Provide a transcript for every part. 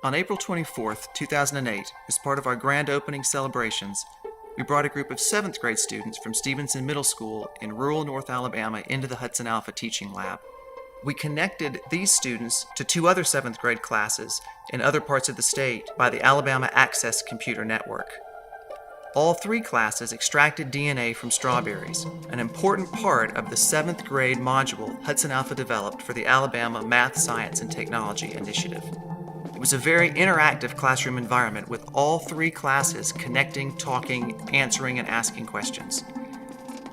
On April 24, 2008, as part of our grand opening celebrations, we brought a group of 7th grade students from Stevenson Middle School in rural North Alabama into the HudsonAlpha teaching lab. We connected these students to 2 other 7th grade classes in other parts of the state by the Alabama Access Computer Network. All 3 classes extracted DNA from strawberries, an important part of the 7th grade module HudsonAlpha developed for the Alabama Math, Science, and Technology Initiative. It was a very interactive classroom environment with all 3 classes connecting, talking, answering, and asking questions.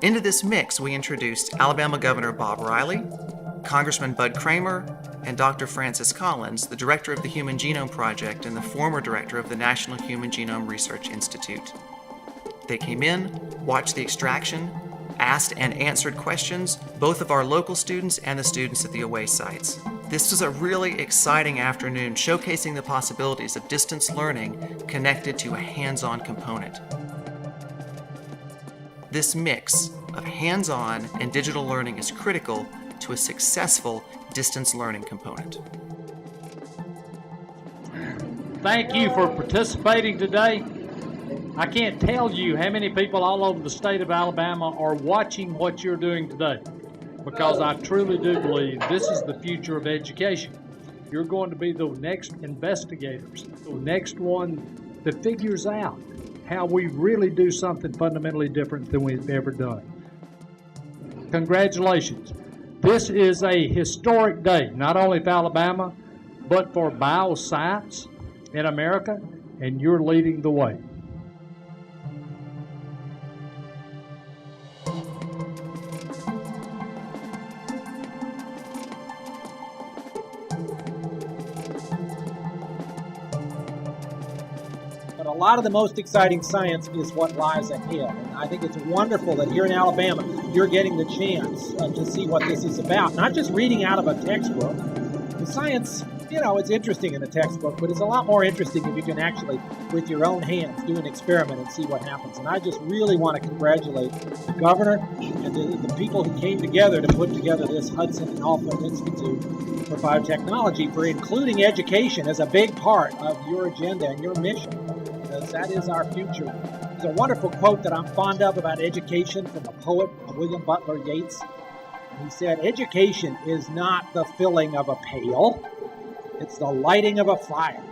Into this mix, we introduced Alabama Governor Bob Riley, Congressman Bud Kramer, and Dr. Francis Collins, the director of the Human Genome Project and the former director of the National Human Genome Research Institute. They came in, watched the extraction, asked and answered questions, both of our local students and the students at the away sites. This was a really exciting afternoon showcasing the possibilities of distance learning connected to a hands-on component. This mix of hands-on and digital learning is critical to a successful distance learning component. Thank you for participating today. I can't tell you how many people all over the state of Alabama are watching what you're doing today, because I truly do believe this is the future of education. You're going to be the next investigators, the next one that figures out how we really do something fundamentally different than we've ever done. Congratulations. This is a historic day, not only for Alabama, but for bioscience in America, and you're leading the way. But a lot of the most exciting science is what lies ahead. And I think it's wonderful that here in Alabama, you're getting the chance to see what this is about. Not just reading out of a textbook. The science, it's interesting in a textbook, but it's a lot more interesting if you can actually, with your own hands, do an experiment and see what happens. And I just really want to congratulate the governor and the people who came together to put together this HudsonAlpha Institute for Biotechnology for including education as a big part of your agenda and your mission, because that is our future. There's a wonderful quote that I'm fond of about education from a poet, William Butler Yeats. He said, "Education is not the filling of a pail, it's the lighting of a fire."